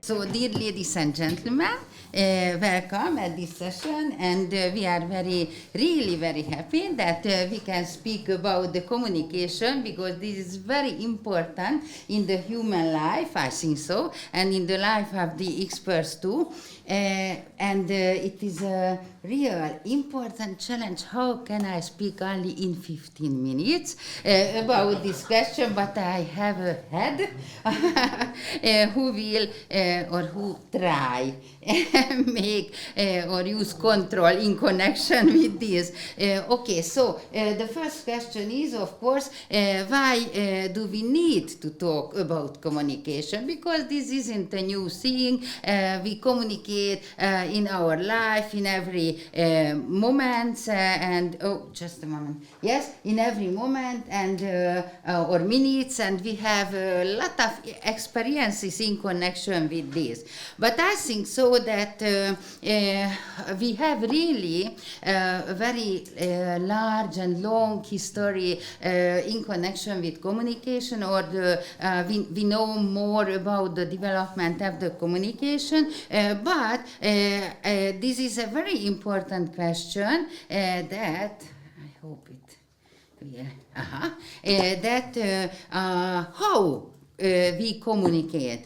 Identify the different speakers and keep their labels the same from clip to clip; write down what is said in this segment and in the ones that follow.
Speaker 1: So, dear ladies and gentlemen, welcome at this session, and we are really very happy that we can speak about the communication, because this is very important in the human life, I think so, and in the life of the experts too. And it is a real important challenge. How can I speak only in 15 minutes about this question? But I have a head who will or who try make or use control in connection with this. Okay, so the first question is, of course, why do we need to talk about communication? Because this isn't a new thing. We communicate in our life, in every moment, and just a moment. Yes, in every moment and or minutes, and we have a lot of experiences in connection with this. But I think so that we have really a very large and long history in connection with communication, or we know more about the development of the communication, but this is a very important question that I hope it will. That how we communicate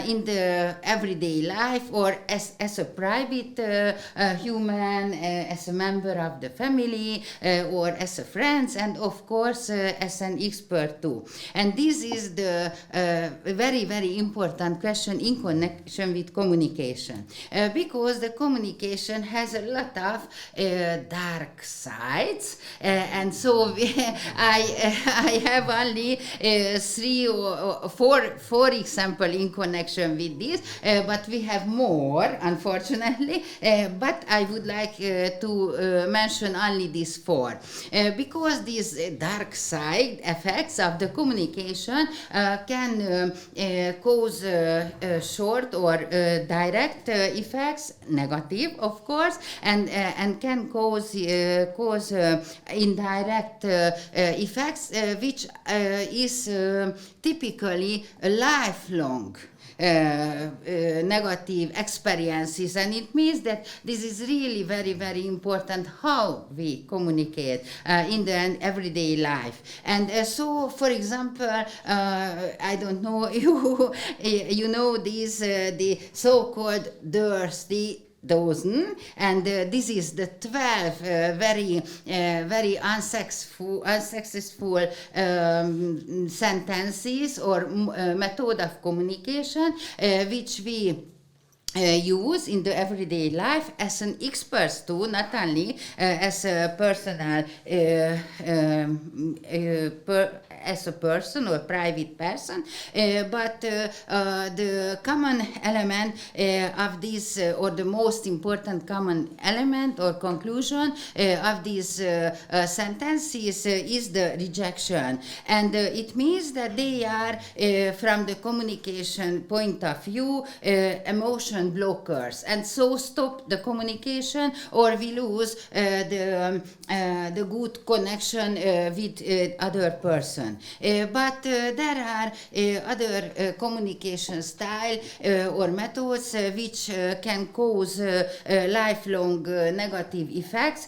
Speaker 1: in the everyday life, or as a private human, as a member of the family, or as a friend, and of course as an expert too. And this is the very, very important question in connection with communication, because the communication has a lot of dark sides, and so I have only three or four example in connection with this, but we have more, unfortunately, but I would like to mention only these four, because these dark side effects of the communication can cause short or direct effects, negative of course, and can cause indirect effects, which is typically a lifelong negative experiences, and it means that this is really very, very important how we communicate in the everyday life. And so, for example, I don't know, you know these the so-called dirty dozen, and this is the 12 very unsuccessful sentences or method of communication which we use in the everyday life as an expert too, not only as a personal as a person or private person, but the common element of this, or the most important common element or conclusion of these sentences is the rejection. And it means that they are, from the communication point of view, emotion blockers, and so stop the communication, or we lose the good connection with other person. But there are other communication style or methods which can cause lifelong negative effects.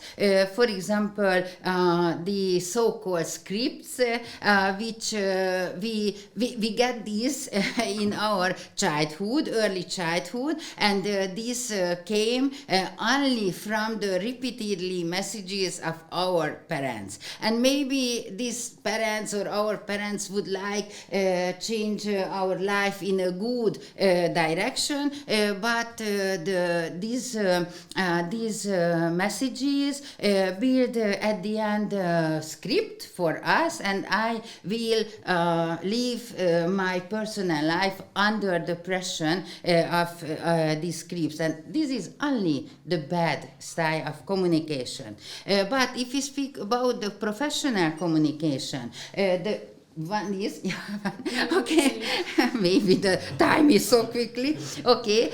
Speaker 1: For example, the so-called scripts, which we get these in our childhood, early childhood, and this came only from the repeatedly messages of our parents. And maybe these parents or our parents would like change our life in a good direction, but these messages build at the end script for us, and I will live my personal life under the pressure of these scripts, and this is only the bad style of communication. But if we speak about the professional communication, the One is, okay, maybe the time is so quickly. Okay,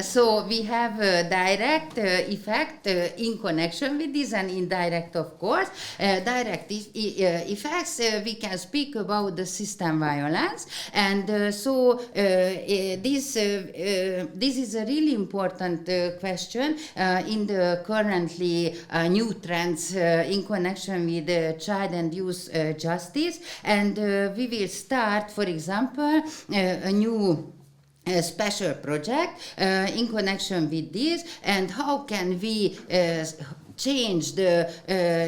Speaker 1: so we have a direct effect in connection with this and indirect, of course. Direct effects, we can speak about the system violence. And so this is a really important question in the currently new trends in connection with child and youth justice. And we will start, for example, a new special project in connection with this, and how can we change the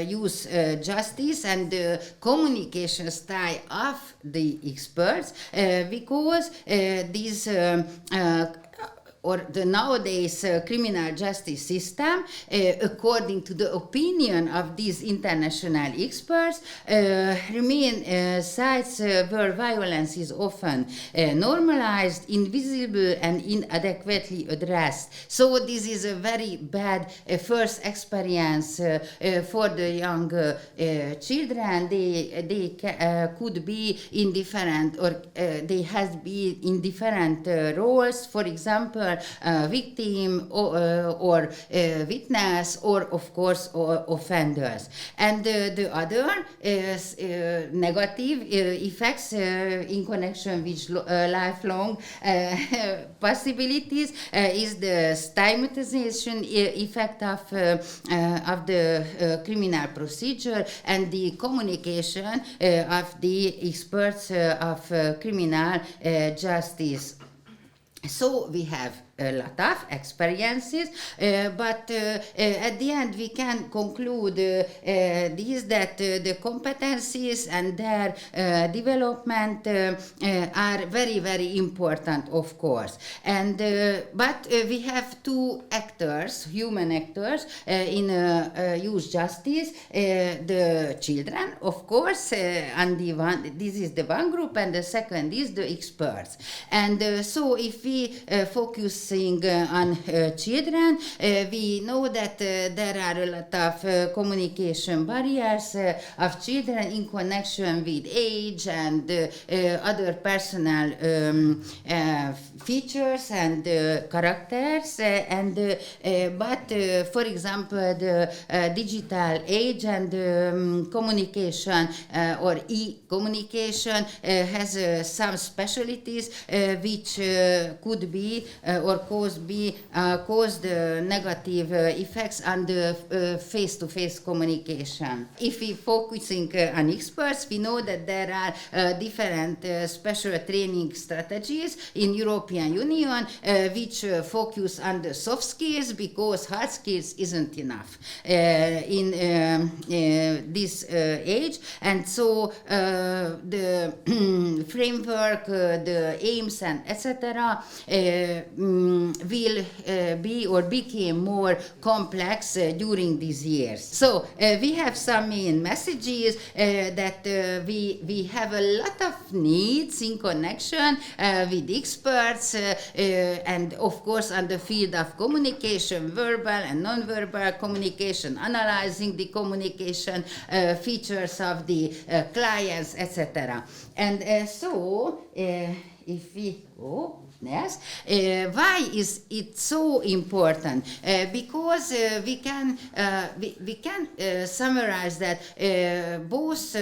Speaker 1: youth justice and the communication style of the experts, because these or the nowadays criminal justice system, according to the opinion of these international experts, remain sites where violence is often normalized, invisible, and inadequately addressed. So this is a very bad first experience for the young children. They could be in different, or they have been in different roles, for example, victim or witness, or of course offenders. And the other negative effects in connection with lifelong possibilities is the stigmatization effect of the criminal procedure and the communication of the experts of criminal justice. So we have a lot of experiences, but at the end we can conclude this, that the competencies and their development are very, very important, of course. And but we have two actors, human actors, in youth justice, the children, of course, and the one, this is the one group, and the second is the experts. And so if we focus on children, we know that there are a lot of communication barriers of children in connection with age and other personal features and characters. But for example, the digital age and communication or e-communication has some specialties which could be or caused negative effects on the face-to-face communication. If we focusing on experts, we know that there are different special training strategies in European Union which focus on the soft skills, because hard skills isn't enough in this age. And so the framework, the aims, and etc. Will be or became more complex during these years. So we have some main messages that we have a lot of needs in connection with experts and of course on the field of communication, verbal and non-verbal communication, analyzing the communication features of the clients, etc. And so if we yes. Why is it so important? Because we can summarize that both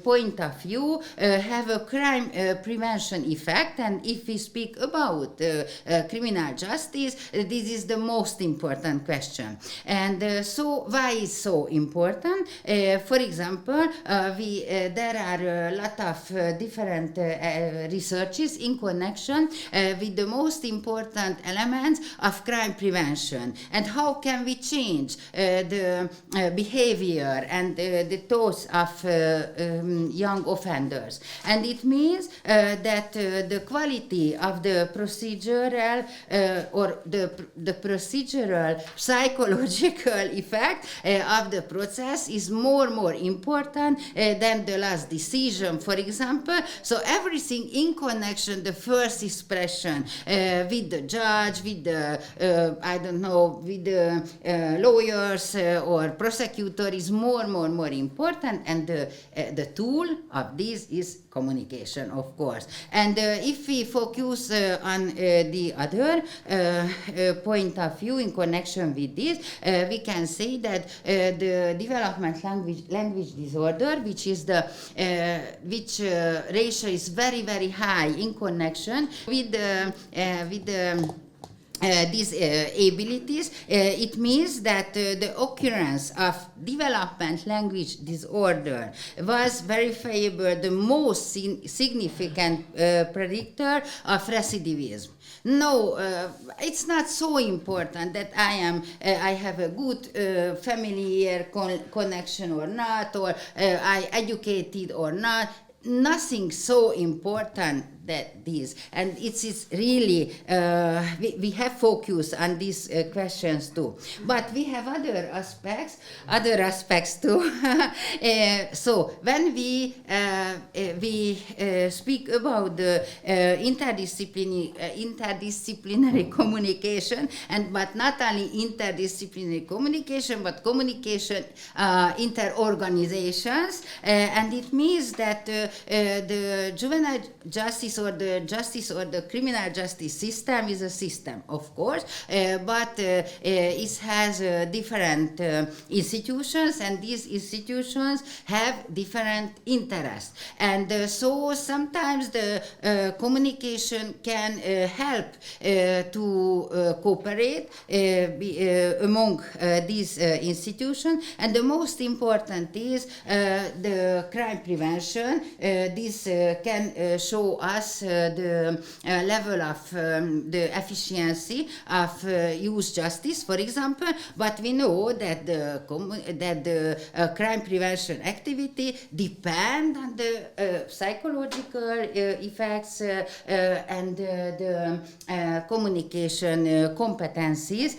Speaker 1: point of view have a crime prevention effect, and if we speak about criminal justice, this is the most important question. And so why is so important? For example, there are a lot of different researches in connection with the most important elements of crime prevention, and how can we change the behavior and the thoughts of young offenders. And it means that the quality of the procedural or the procedural psychological effect of the process is more important than the last decision, for example. So everything in connection, the first is expression with the judge, with the, I don't know, with the lawyers or prosecutor is more important, and the tool of this is communication, of course. And if we focus on the other point of view in connection with this, we can say that the development language disorder, which is the which ratio is very high in connection with these abilities, it means that the occurrence of development language disorder was verifiable the most significant predictor of recidivism. No, it's not so important that I have a good familiar connection or not, or I educated or not. Nothing so important that this, and it's really we have focus on these questions too, but we have other aspects too. So when we speak about the interdisciplinary communication, and but not only interdisciplinary communication, but communication inter-organizations, and it means that the juvenile justice or the justice or the criminal justice system is a system, of course, but it has different institutions, and these institutions have different interests, and so sometimes the communication can help to cooperate among these institutions, and the most important is the crime prevention. This can show us the level of the efficiency of youth justice, for example, but we know that the crime prevention activity depend on the psychological effects and the communication competencies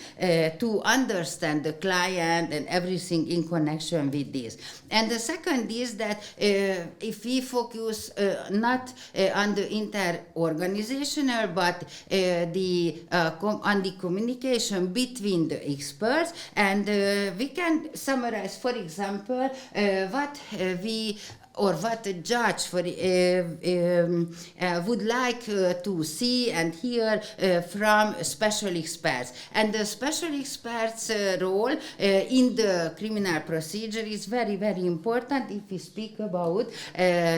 Speaker 1: to understand the client and everything in connection with this. And the second is that if we focus not on the inter-organizational, but on the communication between the experts, and we can summarize, for example, what we or what a judge would like to see and hear from special experts. And the special experts' role in the criminal procedure is very important if we speak about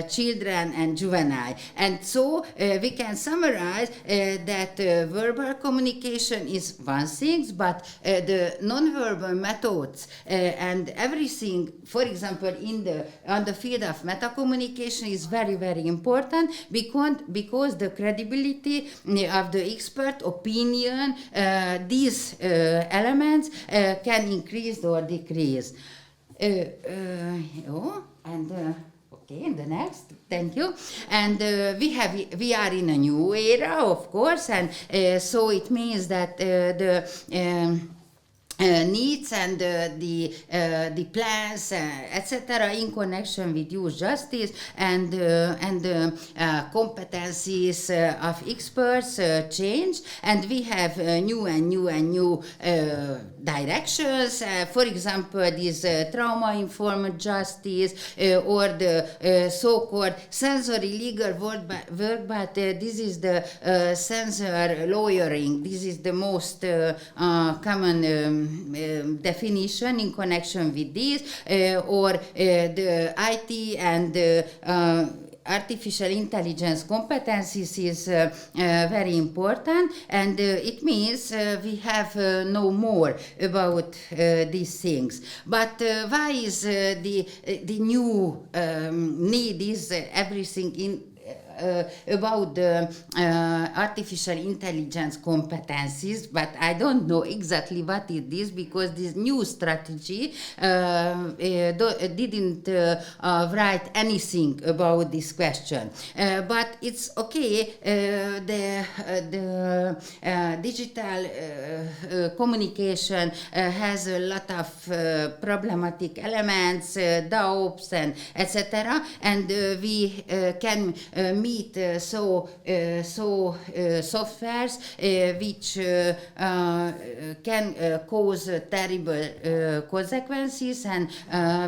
Speaker 1: children and juvenile. And so we can summarize that verbal communication is one thing, but the non-verbal methods and everything, for example, on the field of meta-communication is very important, because the credibility of the expert opinion, these elements can increase or decrease. Okay, the next, thank you. And we are in a new era, of course, and so it means that the needs and the plans, etc., in connection with youth justice and competencies of experts change, and we have new directions. For example, this trauma-informed justice or the so-called sensory legal work, but this is the sensor lawyering. This is the most common definition in connection with this, or the IT and artificial intelligence competencies is very important, and it means we have know more about these things. But why is the new need is everything in about the artificial intelligence competencies, but I don't know exactly what it is, because this new strategy didn't write anything about this question. But it's okay, the digital communication has a lot of problematic elements, doubts and etc., and we can meet softwares which can cause terrible consequences and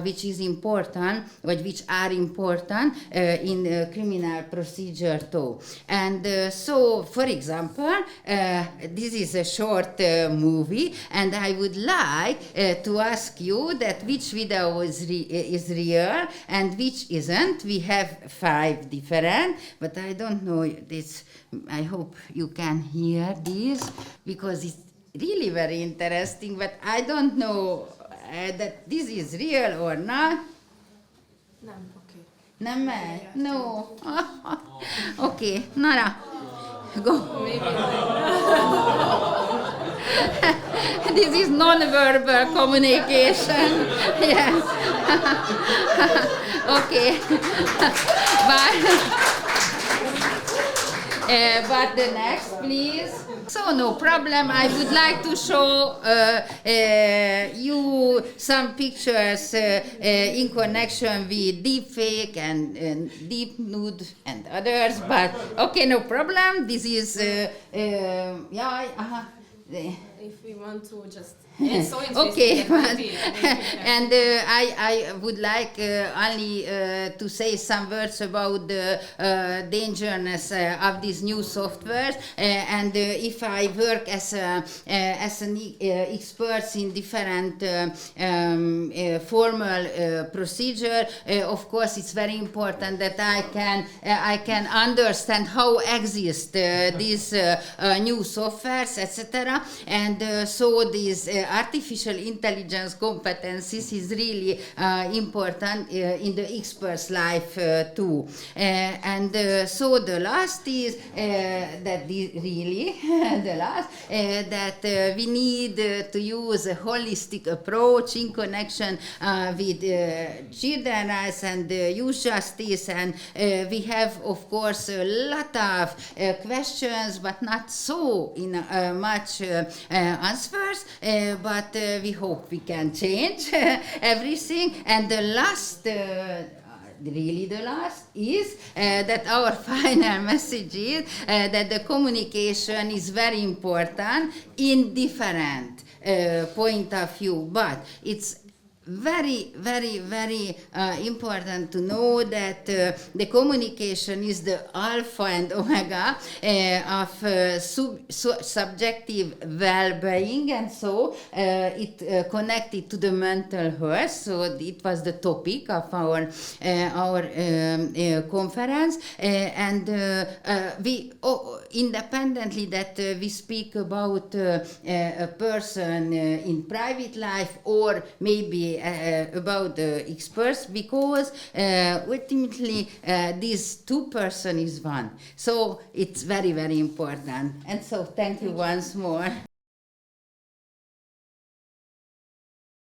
Speaker 1: which is important, or which are important in criminal procedure too. And so, for example, this is a short movie, and I would like to ask you that which video is real and which isn't. We have 5 different, but I don't know this. I hope you can hear this because it's really very interesting, but I don't know that this is real or not.
Speaker 2: Nem, oké.
Speaker 1: Nem megy? No. Okay, Nara, go. This is non-verbal communication. Yes. Okay. But the next, please. So no problem. I would like to show you some pictures in connection with deepfake and deep nude and others. But okay, no problem. This is
Speaker 2: If we want to just... It's so interesting.
Speaker 1: Okay, but, and I would like only to say some words about the dangerousness of these new softwares. And if I work as an expert in different formal procedure, of course, it's very important that I can understand how exist these new softwares, etc. And so these artificial intelligence competencies is really important in the expert's life too. So the last is that we need to use a holistic approach in connection with children's rights and youth justice, and we have of course a lot of questions but not so much answers, but we hope we can change everything. And the last is that our final message is that the communication is very important in different point of view, but it's very, very, very important to know that the communication is the alpha and omega of subjective well-being, and so it connected to the mental health. So it was the topic of our conference, and we independently that we speak about a person in private life or maybe about the experts, because ultimately this 2 person is one. So it's very, very important. And so thank you once more.